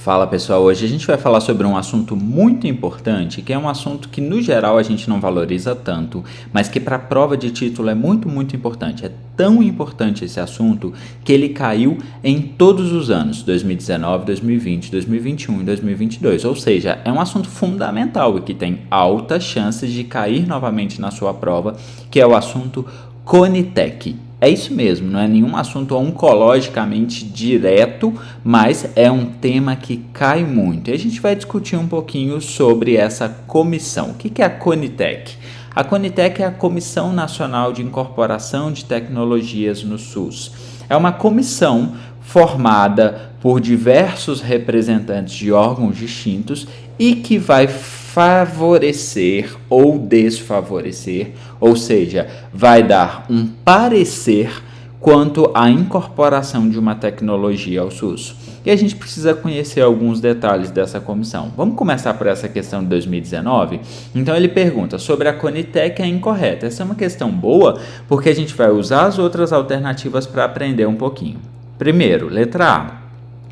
Fala pessoal, hoje a gente vai falar sobre um assunto muito importante, que é um assunto que no geral a gente não valoriza tanto, mas que para a prova de título é muito importante. É tão importante esse assunto que ele caiu em todos os anos, 2019, 2020, 2021 e 2022, ou seja, é um assunto fundamental e que tem altas chances de cair novamente na sua prova, que é o assunto Conitec. É isso mesmo, não é nenhum assunto oncologicamente direto, mas é um tema que cai muito. E a gente vai discutir um pouquinho sobre essa comissão. O que é a Conitec? A Conitec é a Comissão Nacional de Incorporação de Tecnologias no SUS. É uma comissão formada por diversos representantes de órgãos distintos e que vai favorecer ou desfavorecer, ou seja, vai dar um parecer quanto à incorporação de uma tecnologia ao SUS. E a gente precisa conhecer alguns detalhes dessa comissão. Vamos começar por essa questão de 2019? Então ele pergunta sobre a Conitec é incorreta. Essa é uma questão boa porque a gente vai usar as outras alternativas para aprender um pouquinho. Primeiro, letra A.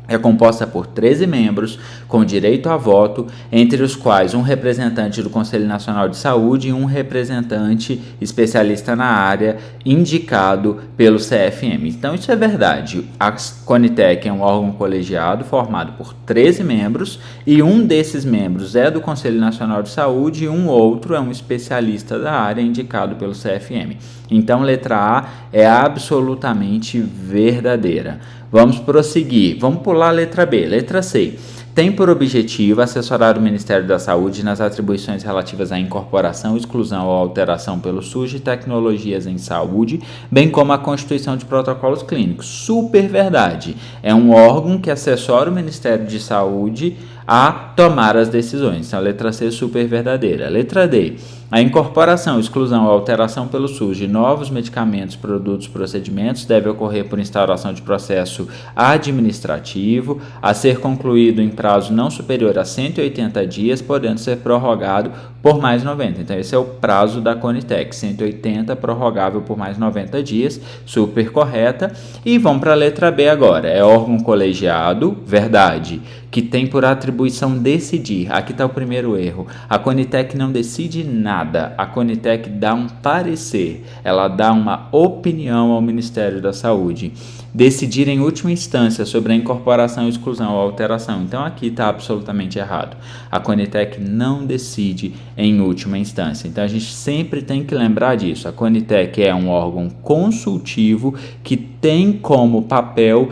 É composta por 13 membros com direito a voto, entre os quais um representante do Conselho Nacional de Saúde e um representante especialista na área indicado pelo CFM. Então isso é verdade. A Conitec é um órgão colegiado formado por 13 membros e um desses membros é do Conselho Nacional de Saúde e um outro é um especialista da área indicado pelo CFM. Então letra A é absolutamente verdadeira. Vamos prosseguir. Vamos pular a letra B. Letra C. Tem por objetivo assessorar o Ministério da Saúde nas atribuições relativas à incorporação, exclusão ou alteração pelo SUS de tecnologias em saúde, bem como a constituição de protocolos clínicos. Super verdade. É um órgão que assessora o Ministério de Saúde a tomar as decisões. Então, a letra C super verdadeira. Letra D. A incorporação, exclusão ou alteração pelo SUS de novos medicamentos, produtos, procedimentos deve ocorrer por instauração de processo administrativo a ser concluído em prazo não superior a 180 dias, podendo ser prorrogado por mais 90. Então, esse é o prazo da Conitec, 180 prorrogável por mais 90 dias, super correta. E vamos para a letra B agora. É órgão colegiado, verdade, que tem por atribuição decidir. Aqui está o primeiro erro. A Conitec não decide nada. A Conitec dá um parecer. Ela dá uma opinião ao Ministério da Saúde. Decidir em última instância sobre a incorporação, exclusão ou alteração. Então aqui está absolutamente errado. A Conitec não decide em última instância. Então a gente sempre tem que lembrar disso. A Conitec é um órgão consultivo que tem como papel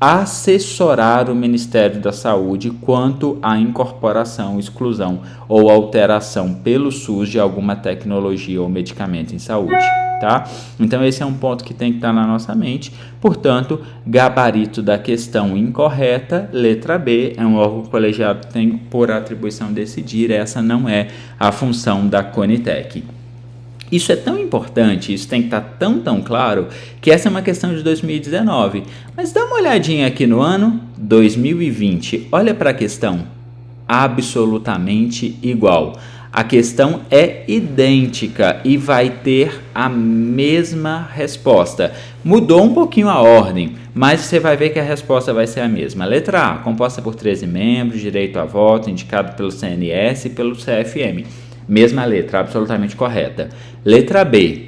assessorar o Ministério da Saúde quanto à incorporação, exclusão ou alteração pelo SUS de alguma tecnologia ou medicamento em saúde, tá? Então esse é um ponto que tem que estar na nossa mente. Portanto, gabarito da questão incorreta, letra B, é um órgão colegiado que tem por atribuição decidir. Essa não é a função da Conitec. Isso é tão importante, isso tem que estar tão claro, que essa é uma questão de 2019. Mas dá uma olhadinha aqui no ano 2020. Olha para a questão. Absolutamente igual. A questão é idêntica e vai ter a mesma resposta. Mudou um pouquinho a ordem, mas você vai ver que a resposta vai ser a mesma. Letra A, composta por 13 membros, direito a voto, indicado pelo CNS e pelo CFM. Mesma letra, absolutamente correta. Letra B.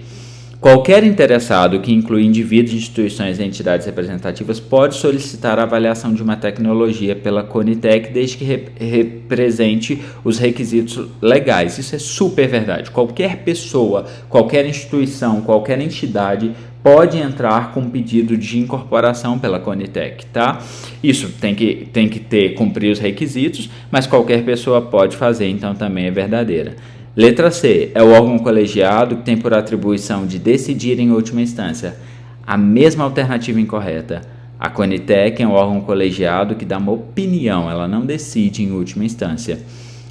Qualquer interessado, que inclui indivíduos, instituições e entidades representativas, pode solicitar a avaliação de uma tecnologia pela Conitec desde que represente os requisitos legais. Isso é super verdade. Qualquer pessoa, qualquer instituição, qualquer entidade pode entrar com pedido de incorporação pela Conitec, tá? Isso tem que cumprir os requisitos, mas qualquer pessoa pode fazer, então também é verdadeira. Letra C, é o órgão colegiado que tem por atribuição de decidir em última instância. A mesma alternativa incorreta. A Conitec é um órgão colegiado que dá uma opinião, ela não decide em última instância.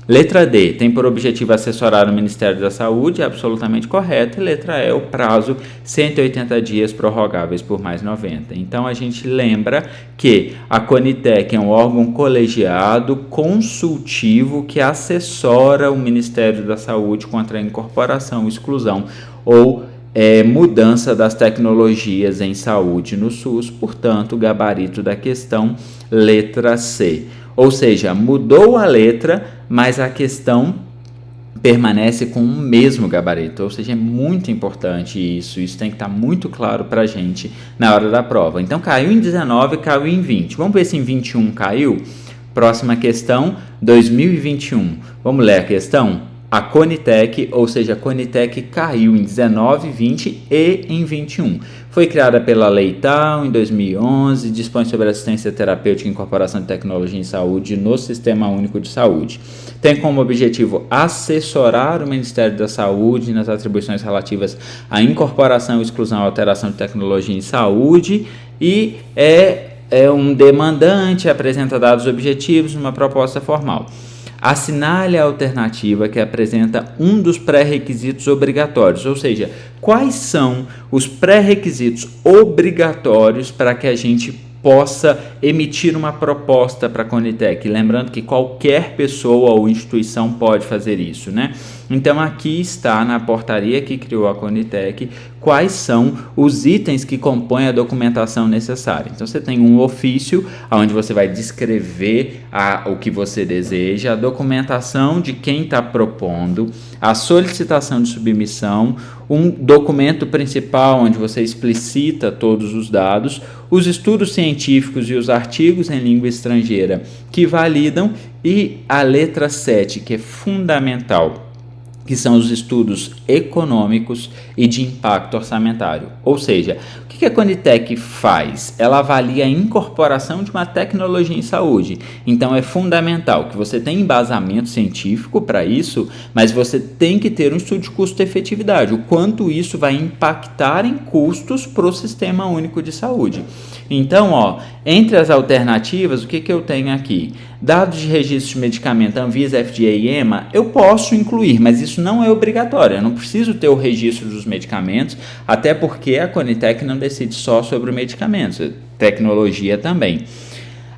Letra D, tem por objetivo assessorar o Ministério da Saúde, absolutamente correto. E letra E, o prazo 180 dias prorrogáveis por mais 90. Então a gente lembra que a Conitec é um órgão colegiado consultivo que assessora o Ministério da Saúde contra a incorporação, exclusão ou mudança das tecnologias em saúde no SUS. Portanto, gabarito da questão, letra C. Ou seja, mudou a letra, mas a questão permanece com o mesmo gabarito, ou seja, é muito importante isso tem que estar muito claro para a gente na hora da prova. Então caiu em 19, caiu em 20, vamos ver se em 21 caiu? Próxima questão, 2021, vamos ler a questão? A Conitec, ou seja, a Conitec caiu em 19, 20 e em 21. Foi criada pela Lei tal em 2011, dispõe sobre assistência terapêutica e incorporação de tecnologia em saúde no Sistema Único de Saúde. Tem como objetivo assessorar o Ministério da Saúde nas atribuições relativas à incorporação, exclusão e alteração de tecnologia em saúde e é um demandante, apresenta dados objetivos numa proposta formal. Assinale a alternativa que apresenta um dos pré-requisitos obrigatórios, ou seja, quais são os pré-requisitos obrigatórios para que a gente possa emitir uma proposta para a Conitec. Lembrando que qualquer pessoa ou instituição pode fazer isso, né? Então aqui está na portaria que criou a Conitec quais são os itens que compõem a documentação necessária. Então você tem um ofício onde você vai descrever o que você deseja, a documentação de quem está propondo, a solicitação de submissão, um documento principal onde você explicita todos os dados, os estudos científicos e os artigos em língua estrangeira que validam e a letra 7, que é fundamental, que são os estudos econômicos e de impacto orçamentário. Ou seja, o que a Conitec faz? Ela avalia a incorporação de uma tecnologia em saúde. Então é fundamental que você tenha embasamento científico para isso, mas você tem que ter um estudo de custo-efetividade, o quanto isso vai impactar em custos para o Sistema Único de Saúde. Então, entre as alternativas, o que eu tenho aqui? Dados de registro de medicamento, Anvisa, FDA e EMA, eu posso incluir, mas isso não é obrigatório. Eu não preciso ter o registro dos medicamentos, até porque a Conitec não decide só sobre medicamentos, tecnologia também.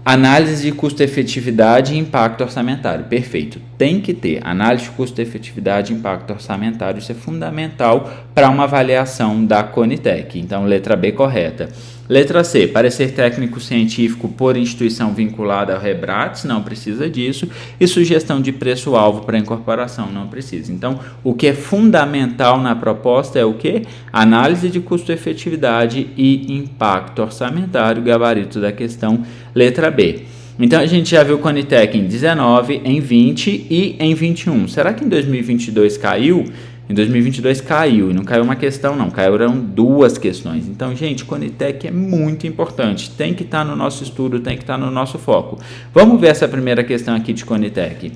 Análise de custo-efetividade e impacto orçamentário. Perfeito. Tem que ter análise de custo-efetividade e impacto orçamentário. Isso é fundamental para uma avaliação da Conitec. Então, letra B correta. Letra C, parecer técnico científico por instituição vinculada ao Rebrates, não precisa disso, e sugestão de preço-alvo para incorporação, não precisa. Então, o que é fundamental na proposta é o quê? Análise de custo-efetividade e impacto orçamentário, gabarito da questão, letra B. Então, a gente já viu Conitec em 19, em 20 e em 21. Será que em 2022 caiu? Em 2022 caiu, e não caiu uma questão não, caíram duas questões. Então, gente, Conitec é muito importante, tem que estar no nosso estudo, tem que estar no nosso foco. Vamos ver essa primeira questão aqui de Conitec.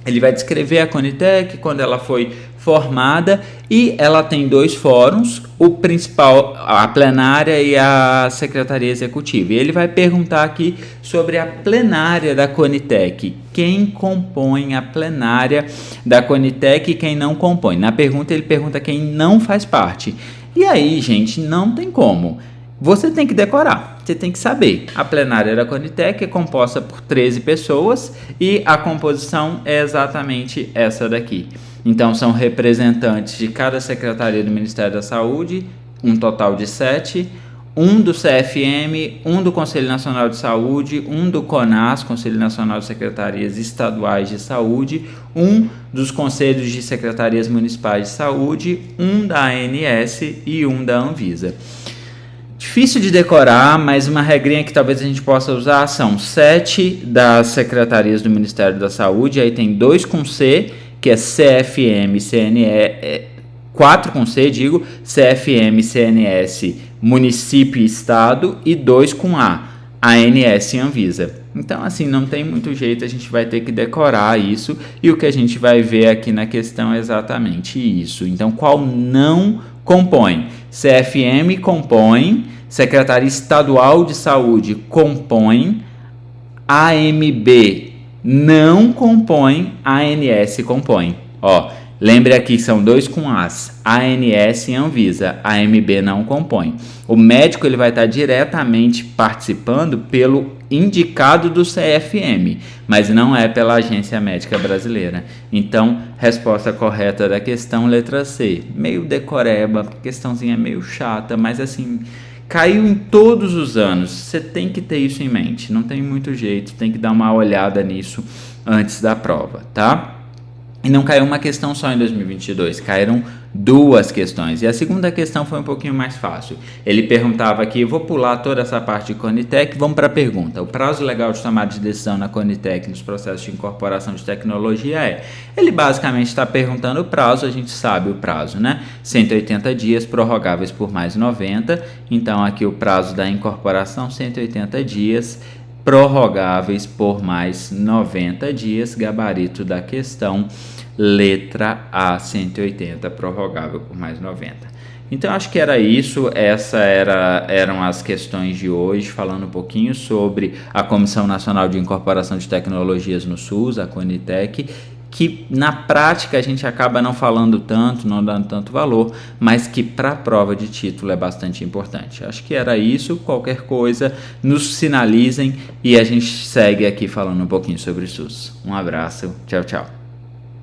Ele vai descrever a Conitec quando ela foi formada e ela tem dois fóruns, o principal, a plenária e a secretaria executiva. E ele vai perguntar aqui sobre a plenária da Conitec. Quem compõe a plenária da Conitec e quem não compõe. Na pergunta ele pergunta quem não faz parte. E aí, gente, não tem como. Você tem que decorar, você tem que saber. A plenária da Conitec é composta por 13 pessoas e a composição é exatamente essa daqui. Então, são representantes de cada secretaria do Ministério da Saúde, um total de 7, um do CFM, um do Conselho Nacional de Saúde, um do CONAS, Conselho Nacional de Secretarias Estaduais de Saúde, um dos Conselhos de Secretarias Municipais de Saúde, um da ANS e um da Anvisa. Difícil de decorar, mas uma regrinha que talvez a gente possa usar são 7 das secretarias do Ministério da Saúde, aí tem 2 com C, que é CFM, CNE, 4 com C, CFM, CNS, município e estado, e 2 com A, ANS e Anvisa. Então, assim, não tem muito jeito, a gente vai ter que decorar isso, e o que a gente vai ver aqui na questão é exatamente isso. Então, qual não compõe? CFM compõe, Secretaria Estadual de Saúde compõe, AMB não compõe, ANS compõe. Lembre aqui que são 2 com As, ANS e Anvisa, AMB não compõe. O médico ele vai estar diretamente participando pelo indicado do CFM, mas não é pela Agência Médica Brasileira. Então, resposta correta da questão, letra C. Meio decoreba, questãozinha meio chata, mas assim, caiu em todos os anos. Você tem que ter isso em mente. Não tem muito jeito, tem que dar uma olhada nisso antes da prova, tá? E não caiu uma questão só em 2022, caíram 2 questões. E a segunda questão foi um pouquinho mais fácil. Ele perguntava aqui, vou pular toda essa parte de Conitec, vamos para a pergunta. O prazo legal de tomada de decisão na Conitec nos processos de incorporação de tecnologia é... Ele basicamente está perguntando o prazo, a gente sabe o prazo, né? 180 dias, prorrogáveis por mais 90. Então aqui o prazo da incorporação, 180 dias, prorrogáveis por mais 90 dias, gabarito da questão, letra A, 180, prorrogável por mais 90. Então, acho que era isso, eram as questões de hoje, falando um pouquinho sobre a Comissão Nacional de Incorporação de Tecnologias no SUS, a Conitec, que na prática a gente acaba não falando tanto, não dando tanto valor, mas que para a prova de título é bastante importante. Acho que era isso, qualquer coisa, nos sinalizem e a gente segue aqui falando um pouquinho sobre o SUS. Um abraço, tchau, tchau.